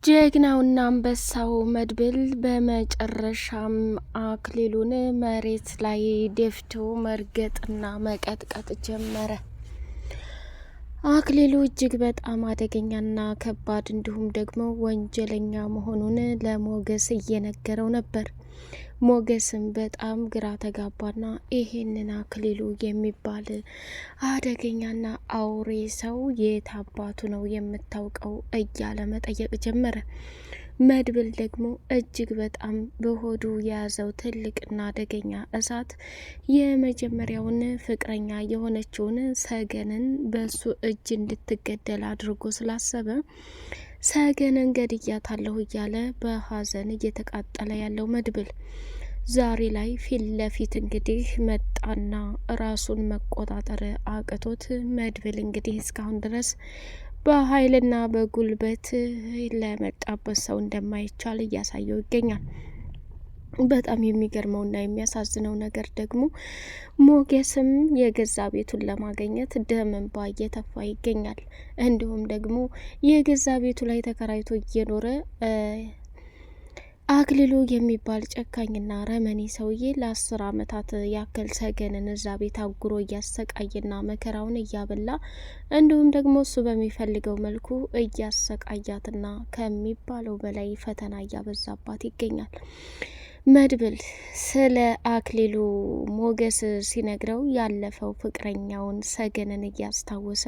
ጀግናውና አንበሳው መድብል በመጨረሻም አክሊሉን መሬት ላይ ደፍቶ መርገጥና መቀጥቀጥ ጀመረ። አክሊሉ እጅግ በጣም አደገኛና ከባድ እንዲሁም ደግሞ ወንጀለኛ መሆኑን ለሞገስ እየነገረው ነበር። ሞገስም በጣም ግራ ተጋባና ይሄንን አክሊሉ የሚባል አደገኛና አውሬ ሰው የት አባቱ ነው የምታውቀው እያለ መጠየቅ ጀመረ። መድብል ደግሞ እጅግ በጣም በሆዱ የያዘው ትልቅና አደገኛ እሳት የመጀመሪያውን ፍቅረኛ የሆነችውን ሰገንን በሱ እጅ እንድትገደል አድርጎ ስላሰበ ሰገንን ገድያታለሁ እያለ በሀዘን እየተቃጠለ ያለው መድብል ዛሬ ላይ ፊት ለፊት እንግዲህ መጣና ራሱን መቆጣጠር አቅቶት መድብል እንግዲህ እስካሁን ድረስ በኃይልና በጉልበት ለመጣበት ሰው እንደማይቻል እያሳየው ይገኛል። በጣም የሚገርመውና የሚያሳዝነው ነገር ደግሞ ሞገስም የገዛ ቤቱን ለማግኘት ደም እንባ እየተፋ ይገኛል። እንዲሁም ደግሞ የገዛ ቤቱ ላይ ተከራይቶ እየኖረ አክሊሉ የሚባል ጨካኝና ረመኔ ሰውዬ ለ10 አመታት ያክል ሰገንን እዛ ቤት አጉሮ እያሰቃየና መከራውን እያበላ እንዲሁም ደግሞ እሱ በሚፈልገው መልኩ እያሰቃያትና ከሚባለው በላይ ፈተና እያበዛባት ይገኛል። መድብል ስለ አክሊሉ ሞገስ ሲነግረው ያለፈው ፍቅረኛውን ሰገንን እያስታወሰ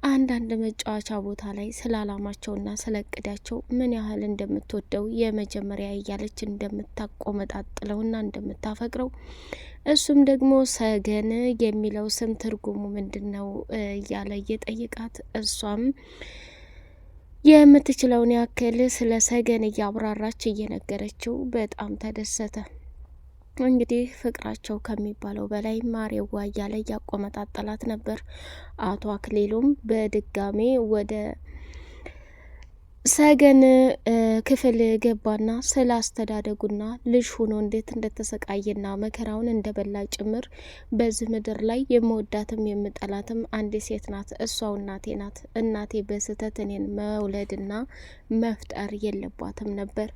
አንዳንድ መጫወቻ ቦታ ላይ ስለ አላማቸውና ስለ እቅዳቸው ምን ያህል እንደምትወደው የመጀመሪያ እያለች እንደምታቆመጣጥለውና እንደምታፈቅረው እሱም ደግሞ ሰገን የሚለው ስም ትርጉሙ ምንድነው እያለ እየጠየቃት እሷም የምትችለውን ያክል ስለ ሰገን እያብራራች እየነገረችው በጣም ተደሰተ። እንግዲህ ፍቅራቸው ከሚባለው በላይ ማሬዋ እያለ እያቆመጣጠላት ነበር። አቶ አክሊሉም በድጋሜ ወደ ሰገን ክፍል ገባና ስለ አስተዳደጉና ልጅ ሆኖ እንዴት እንደተሰቃየና መከራውን እንደበላ ጭምር በዚህ ምድር ላይ የምወዳትም የምጠላትም አንድ ሴት ናት፣ እሷው እናቴ ናት። እናቴ በስህተት እኔን መውለድና መፍጠር የለባትም ነበር።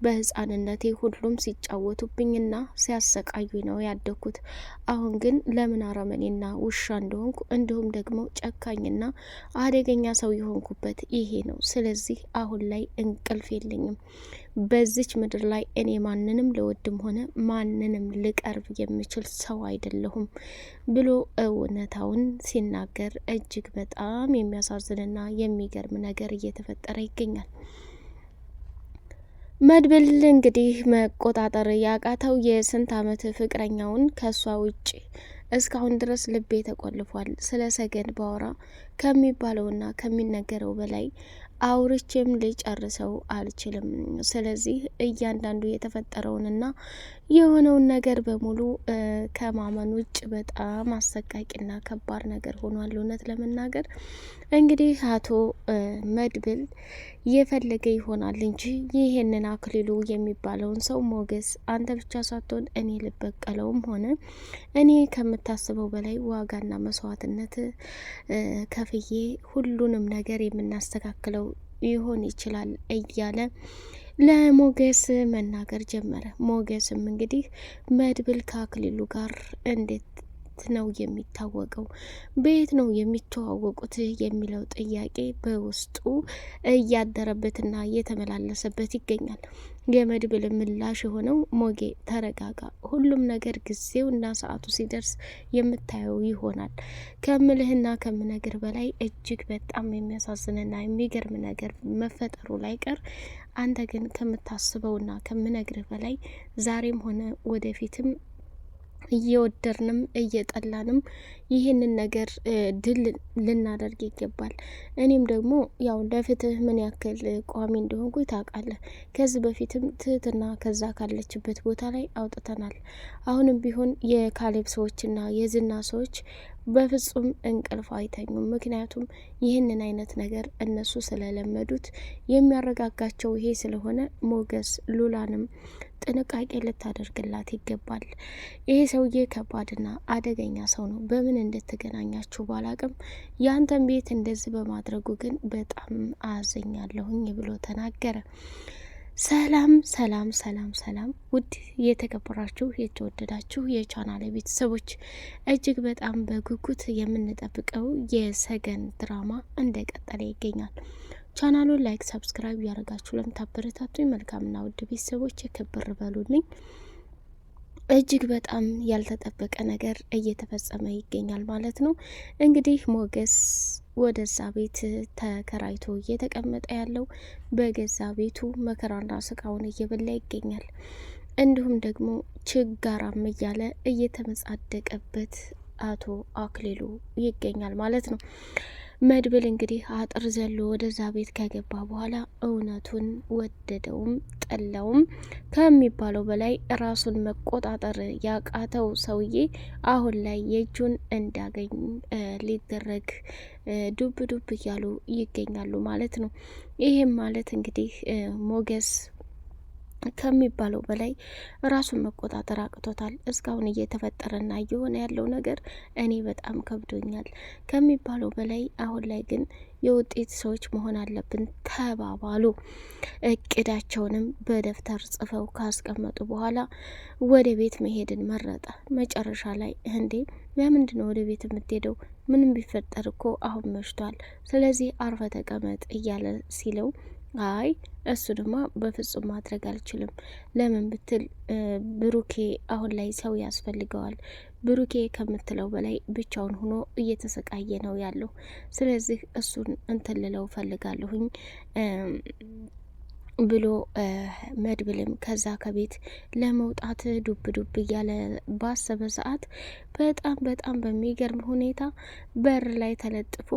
በህፃንነቴ ሁሉም ሲጫወቱብኝና ሲያሰቃዩኝ ነው ያደኩት። አሁን ግን ለምን አረመኔና ውሻ እንደሆንኩ እንዲሁም ደግሞ ጨካኝና አደገኛ ሰው የሆንኩበት ይሄ ነው። ስለዚህ አሁን ላይ እንቅልፍ የለኝም። በዚች ምድር ላይ እኔ ማንንም ልወድም ሆነ ማንንም ልቀርብ የምችል ሰው አይደለሁም ብሎ እውነታውን ሲናገር እጅግ በጣም የሚያሳዝንና የሚገርም ነገር እየተፈጠረ ይገኛል። መድብል እንግዲህ መቆጣጠር ያቃተው የስንት አመት ፍቅረኛውን ከሷ ውጭ እስካሁን ድረስ ልቤ ተቆልፏል። ስለ ሰገን ባወራ ከሚባለውና ከሚነገረው በላይ አውርቼም ልጨርሰው አልችልም። ስለዚህ እያንዳንዱ የተፈጠረውንና የሆነውን ነገር በሙሉ ከማመን ውጭ በጣም አሰቃቂና ከባድ ነገር ሆኗል። እውነት ለመናገር እንግዲህ አቶ መድብል የፈለገ ይሆናል እንጂ ይሄንን አክሊሉ የሚባለውን ሰው ሞገስ አንተ ብቻ ሳትሆን እኔ ልበቀለውም ሆነ እኔ ከምታስበው በላይ ዋጋና መስዋዕትነት ከፍዬ ሁሉንም ነገር የምናስተካክለው ይሆን ይችላል እያለ ለሞገስ መናገር ጀመረ። ሞገስም እንግዲህ መድብል ከአክሊሉ ጋር እንዴት ነው የሚታወቀው፣ በየት ነው የሚተዋወቁት የሚለው ጥያቄ በውስጡ እያደረበትና እየተመላለሰበት ይገኛል። የመድብል ምላሽ የሆነው ሞጌ ተረጋጋ፣ ሁሉም ነገር ጊዜውና ሰዓቱ ሲደርስ የምታየው ይሆናል። ከምልህና ከምነግር በላይ እጅግ በጣም የሚያሳዝንና የሚገርም ነገር መፈጠሩ ላይ ቀር አንተ ግን ከምታስበውና ከምነግርህ በላይ ዛሬም ሆነ ወደፊትም እየወደድንም እየጠላንም ይህንን ነገር ድል ልናደርግ ይገባል። እኔም ደግሞ ያው ለፍትህ ምን ያክል ቋሚ እንደሆንኩ ታውቃለህ። ከዚህ በፊትም ትህትና ከዛ ካለችበት ቦታ ላይ አውጥተናል። አሁንም ቢሆን የካሌብ ሰዎችና የዝና ሰዎች በፍጹም እንቅልፍ አይተኙም። ምክንያቱም ይህንን አይነት ነገር እነሱ ስለለመዱት የሚያረጋጋቸው ይሄ ስለሆነ ሞገስ ሉላንም ጥንቃቄ ልታደርግላት ይገባል። ይሄ ሰውዬ ከባድና አደገኛ ሰው ነው። በምን እንድትገናኛችሁ ባላቅም ያንተን ቤት እንደዚህ በማድረጉ ግን በጣም አያዘኛለሁኝ ብሎ ተናገረ። ሰላም ሰላም ሰላም ሰላም! ውድ የተከበራችሁ የተወደዳችሁ የቻናል ቤተሰቦች እጅግ በጣም በጉጉት የምንጠብቀው የሰገን ድራማ እንደቀጠለ ይገኛል። ቻናሉን ላይክ፣ ሰብስክራይብ ያደርጋችሁ ለምታበረታቱኝ መልካምና ውድ ቤተሰቦች የክብር በሉልኝ። እጅግ በጣም ያልተጠበቀ ነገር እየተፈጸመ ይገኛል ማለት ነው። እንግዲህ ሞገስ ወደዛ ቤት ተከራይቶ እየተቀመጠ ያለው በገዛ ቤቱ መከራና ስቃውን እየበላ ይገኛል። እንዲሁም ደግሞ ችጋራም እያለ እየተመጻደቀበት አቶ አክሊሉ ይገኛል ማለት ነው። መድብል እንግዲህ አጥር ዘሎ ወደዛ ቤት ከገባ በኋላ እውነቱን ወደደውም ጠላውም ከሚባለው በላይ ራሱን መቆጣጠር ያቃተው ሰውዬ አሁን ላይ የእጁን እንዳገኝ ሊደረግ ዱብ ዱብ እያሉ ይገኛሉ ማለት ነው። ይህም ማለት እንግዲህ ሞገስ ከሚባለው በላይ ራሱን መቆጣጠር አቅቶታል። እስካሁን እየተፈጠረና እየሆነ ያለው ነገር እኔ በጣም ከብዶኛል ከሚባለው በላይ አሁን ላይ ግን የውጤት ሰዎች መሆን አለብን ተባባሉ። እቅዳቸውንም በደብተር ጽፈው ካስቀመጡ በኋላ ወደ ቤት መሄድን መረጠ። መጨረሻ ላይ እንዴ ለምንድን ነው ወደ ቤት የምትሄደው? ምንም ቢፈጠር እኮ አሁን መሽቷል፣ ስለዚህ አርፈ ተቀመጥ እያለ ሲለው አይ እሱ ድማ በፍጹም ማድረግ አልችልም። ለምን ብትል ብሩኬ አሁን ላይ ሰው ያስፈልገዋል። ብሩኬ ከምትለው በላይ ብቻውን ሆኖ እየተሰቃየ ነው ያለው። ስለዚህ እሱን እንትልለው ፈልጋለሁኝ ብሎ መድብልም ከዛ ከቤት ለመውጣት ዱብ ዱብ እያለ ባሰበ ሰዓት በጣም በጣም በሚገርም ሁኔታ በር ላይ ተለጥፎ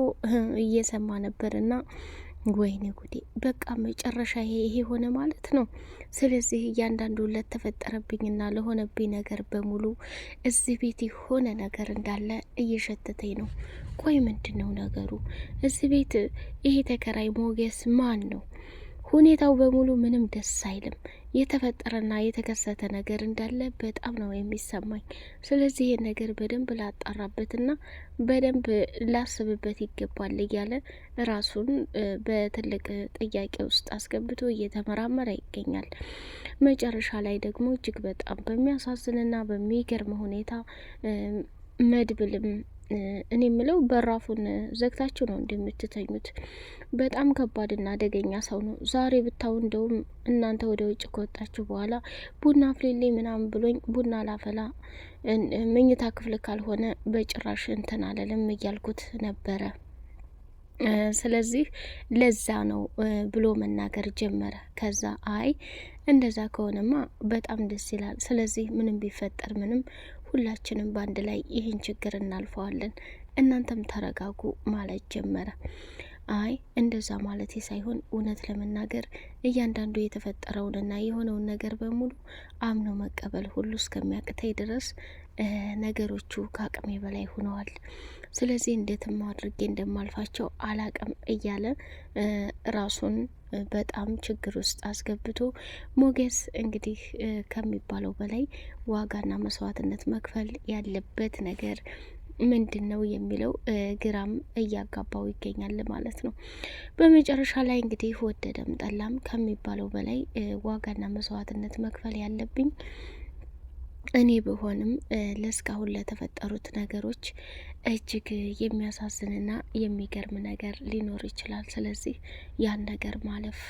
እየሰማ ነበርና ወይኔ ጉዴ! በቃ መጨረሻ ይሄ ሆነ ማለት ነው። ስለዚህ እያንዳንዱ ለተፈጠረብኝና ለሆነብኝ ነገር በሙሉ እዚህ ቤት የሆነ ነገር እንዳለ እየሸተተኝ ነው። ቆይ ምንድን ነው ነገሩ? እዚህ ቤት ይሄ ተከራይ ሞገስ ማን ነው? ሁኔታው በሙሉ ምንም ደስ አይልም። የተፈጠረና የተከሰተ ነገር እንዳለ በጣም ነው የሚሰማኝ። ስለዚህ ይሄን ነገር በደንብ ላጣራበትና በደንብ ላስብበት ይገባል እያለ ራሱን በትልቅ ጥያቄ ውስጥ አስገብቶ እየተመራመረ ይገኛል። መጨረሻ ላይ ደግሞ እጅግ በጣም በሚያሳዝንና በሚገርም ሁኔታ መድብልም እኔ የምለው በራፉን ዘግታችሁ ነው እንደምትተኙት? በጣም ከባድና አደገኛ ሰው ነው። ዛሬ ብታው እንደውም እናንተ ወደ ውጭ ከወጣችሁ በኋላ ቡና አፍሊሌ ምናምን ብሎኝ ቡና ላፈላ መኝታ ክፍል ካልሆነ በጭራሽ እንትን አለልም እያልኩት ነበረ። ስለዚህ ለዛ ነው ብሎ መናገር ጀመረ። ከዛ አይ እንደዛ ከሆነማ በጣም ደስ ይላል። ስለዚህ ምንም ቢፈጠር ምንም ሁላችንም በአንድ ላይ ይህን ችግር እናልፈዋለን፣ እናንተም ተረጋጉ ማለት ጀመረ። አይ እንደዛ ማለት ሳይሆን እውነት ለመናገር እያንዳንዱ የተፈጠረውንና የሆነውን ነገር በሙሉ አምኖ መቀበል ሁሉ እስከሚያቅተኝ ድረስ ነገሮቹ ከአቅሜ በላይ ሆነዋል። ስለዚህ እንዴትም አድርጌ እንደማልፋቸው አላቅም እያለ ራሱን በጣም ችግር ውስጥ አስገብቶ ሞገስ እንግዲህ ከሚባለው በላይ ዋጋና መስዋዕትነት መክፈል ያለበት ነገር ምንድን ነው የሚለው ግራም እያጋባው ይገኛል ማለት ነው። በመጨረሻ ላይ እንግዲህ ወደደም ጠላም ከሚባለው በላይ ዋጋና መስዋዕትነት መክፈል ያለብኝ እኔ ብሆንም ለእስካሁን ለተፈጠሩት ነገሮች እጅግ የሚያሳዝንና የሚገርም ነገር ሊኖር ይችላል። ስለዚህ ያን ነገር ማለፍ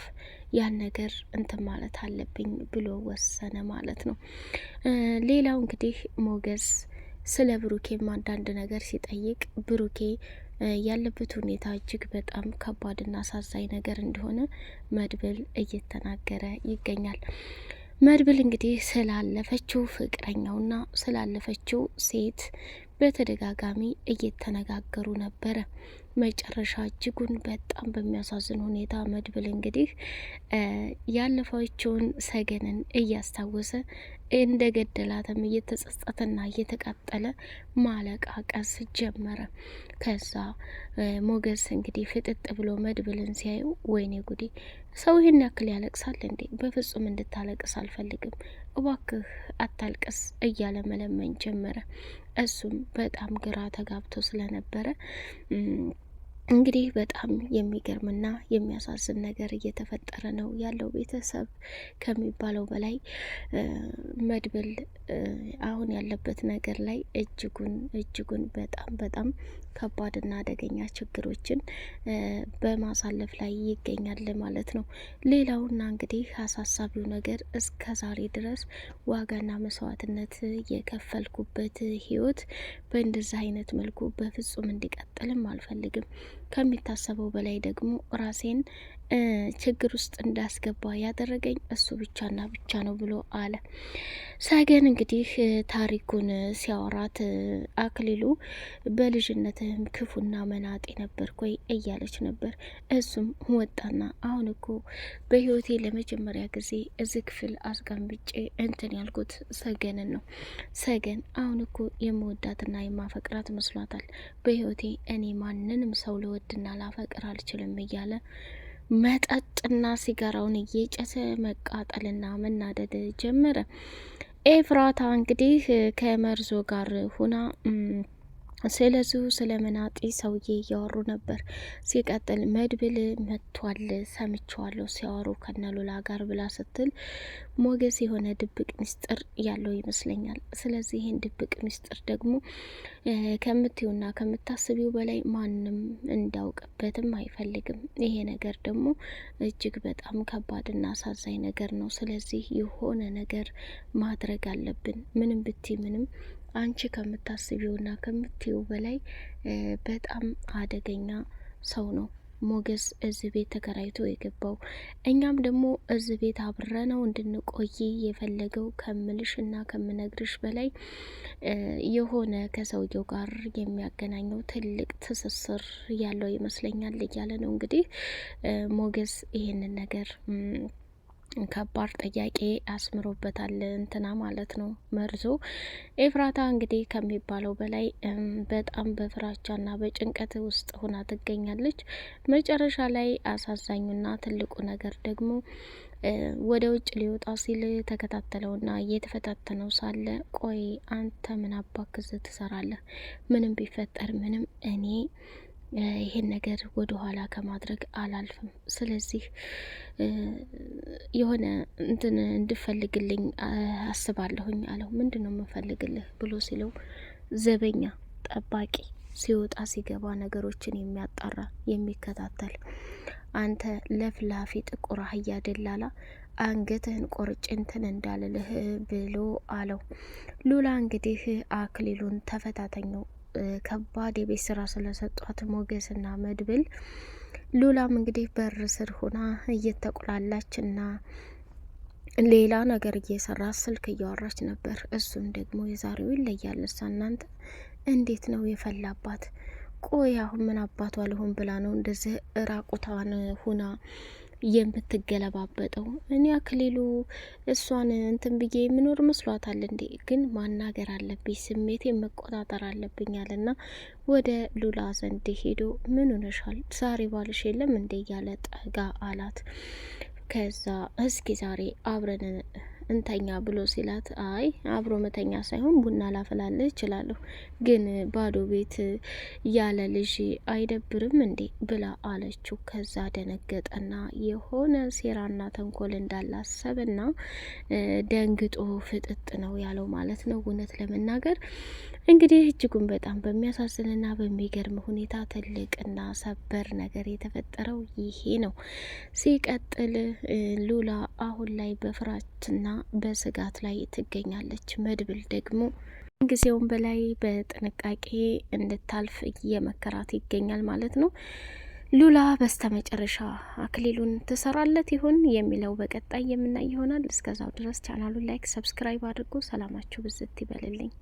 ያን ነገር እንትን ማለት አለብኝ ብሎ ወሰነ ማለት ነው። ሌላው እንግዲህ ሞገስ ስለ ብሩኬም አንዳንድ ነገር ሲጠይቅ ብሩኬ ያለበት ሁኔታ እጅግ በጣም ከባድና አሳዛኝ ነገር እንደሆነ መድብል እየተናገረ ይገኛል። መድብል እንግዲህ ስላለፈችው ፍቅረኛውና ስላለፈችው ሴት በተደጋጋሚ እየተነጋገሩ ነበረ። መጨረሻ እጅጉን በጣም በሚያሳዝን ሁኔታ መድብል እንግዲህ ያለፈችውን ሰገንን እያስታወሰ እንደ ገደላትም እየተጸጸተና እየተቃጠለ ማለቃቀስ ጀመረ። ከዛ ሞገስ እንግዲህ ፍጥጥ ብሎ መድብልን ሲያየው ወይኔ ጉዴ፣ ሰው ይህን ያክል ያለቅሳል እንዴ? በፍጹም እንድታለቅስ አልፈልግም፣ እባክህ አታልቅስ እያለ መለመን ጀመረ። እሱም በጣም ግራ ተጋብቶ ስለነበረ እንግዲህ በጣም የሚገርምና የሚያሳዝን ነገር እየተፈጠረ ነው ያለው። ቤተሰብ ከሚባለው በላይ መድብል አሁን ያለበት ነገር ላይ እጅጉን በጣም ከባድና አደገኛ ችግሮችን በማሳለፍ ላይ ይገኛል ማለት ነው። ሌላውና እንግዲህ አሳሳቢው ነገር እስከ ዛሬ ድረስ ዋጋና መስዋዕትነት የከፈልኩበት ህይወት በእንደዚህ አይነት መልኩ በፍጹም እንዲቀጥልም አልፈልግም። ከሚታሰበው በላይ ደግሞ ራሴን ችግር ውስጥ እንዳስገባ ያደረገኝ እሱ ብቻና ብቻ ነው ብሎ አለ። ሰገን እንግዲህ ታሪኩን ሲያወራት አክሊሉ በልጅነትህም ክፉና መናጤ ነበርክ ወይ እያለች ነበር። እሱም ወጣና አሁን እኮ በህይወቴ ለመጀመሪያ ጊዜ እዚህ ክፍል አስቀምጬ እንትን ያልኩት ሰገንን ነው። ሰገን አሁን እኮ የምወዳትና የማፈቅራት መስሏታል። በህይወቴ እኔ ማንንም ሰው ልወድና ላፈቅር አልችልም እያለ መጠጥና ሲጋራውን እየጨሰ መቃጠልና መናደድ ጀመረ። ኤፍራታ እንግዲህ ከመርዞ ጋር ሁና ስለዚሁ ስለ መናጢ ሰውዬ እያወሩ ነበር። ሲቀጥል መድብል መጥቷል ሰምቼዋለሁ ሲያወሩ ከነሉላ ጋር ብላ ስትል ሞገስ የሆነ ድብቅ ሚስጥር ያለው ይመስለኛል። ስለዚህ ይህን ድብቅ ሚስጥር ደግሞ ከምትዩና ከምታስቢው በላይ ማንም እንዳውቅበትም አይፈልግም። ይሄ ነገር ደግሞ እጅግ በጣም ከባድና አሳዛኝ ነገር ነው። ስለዚህ የሆነ ነገር ማድረግ አለብን። ምንም ብቲ ምንም አንቺ ከምታስቢውና ከምትዩ በላይ በጣም አደገኛ ሰው ነው ሞገስ እዚህ ቤት ተከራይቶ የገባው። እኛም ደግሞ እዚህ ቤት አብረነው እንድንቆይ የፈለገው ከምልሽና ከምነግርሽ በላይ የሆነ ከሰውየው ጋር የሚያገናኘው ትልቅ ትስስር ያለው ይመስለኛል እያለ ነው እንግዲህ ሞገስ ይሄንን ነገር ከባድ ጥያቄ አስምሮበታል እንትና ማለት ነው መርዞ። ኤፍራታ እንግዲህ ከሚባለው በላይ በጣም በፍራቻና በጭንቀት ውስጥ ሆና ትገኛለች። መጨረሻ ላይ አሳዛኙና ትልቁ ነገር ደግሞ ወደ ውጭ ሊወጣ ሲል ተከታተለውና እየተፈታተነው ሳለ ቆይ አንተ ምን አባክዝ ትሰራለህ? ምንም ቢፈጠር ምንም እኔ ይሄን ነገር ወደ ኋላ ከማድረግ አላልፍም። ስለዚህ የሆነ እንትን እንድፈልግልኝ አስባለሁኝ አለው። ምንድነው የምፈልግልህ ብሎ ሲለው ዘበኛ ጠባቂ ሲወጣ ሲገባ ነገሮችን የሚያጣራ የሚከታተል፣ አንተ ለፍላፊ ጥቁር አህያ ደላላ አንገትህን ቆርጬ እንትን እንዳልልህ ብሎ አለው። ሉላ እንግዲህ አክሊሉን ተፈታተኘው ከባድ የቤት ስራ ስለሰጧት ሞገስና መድብል። ሉላም እንግዲህ በር ስር ሆና እየተቆላላችና ሌላ ነገር እየሰራ ስልክ እያወራች ነበር። እሱም ደግሞ የዛሬው ይለያል። እሷ እናንተ እንዴት ነው የፈላባት? ቆይ አሁን ምን አባቷ ልሆን ብላ ነው እንደዚህ ራቁታን ሁና የምትገለባበጠው? እኔ አክሊሉ እሷን እንትን ብዬ የምኖር መስሏታል እንዴ? ግን ማናገር አለብኝ፣ ስሜቴ መቆጣጠር አለብኛልና ወደ ሉላ ዘንድ ሄዶ ምን ሆነሻል? ዛሬ ባልሽ የለም እንዴ? እያለ ጠጋ አላት። ከዛ እስኪ ዛሬ አብረን እንተኛ ብሎ ሲላት አይ አብሮ መተኛ ሳይሆን ቡና ላፈላለህ እችላለሁ፣ ግን ባዶ ቤት ያለ ልጅ አይደብርም እንዴ ብላ አለችው። ከዛ ደነገጠና የሆነ ሴራና ተንኮል እንዳላሰበና ደንግጦ ፍጥጥ ነው ያለው ማለት ነው። እውነት ለመናገር እንግዲህ እጅጉን በጣም በሚያሳዝንና በሚገርም ሁኔታ ትልቅና ሰበር ነገር የተፈጠረው ይሄ ነው። ሲቀጥል ሉላ አሁን ላይ በፍራትና በስጋት ላይ ትገኛለች። መድብል ደግሞ ጊዜውን በላይ በጥንቃቄ እንድታልፍ እየመከራት ይገኛል ማለት ነው። ሉላ በስተመጨረሻ አክሊሉን ትሰራለት ይሆን የሚለው በቀጣይ የምናይ ይሆናል። እስከዛው ድረስ ቻናሉን ላይክ፣ ሰብስክራይብ አድርጎ ሰላማችሁ ብዝት ይበልልኝ።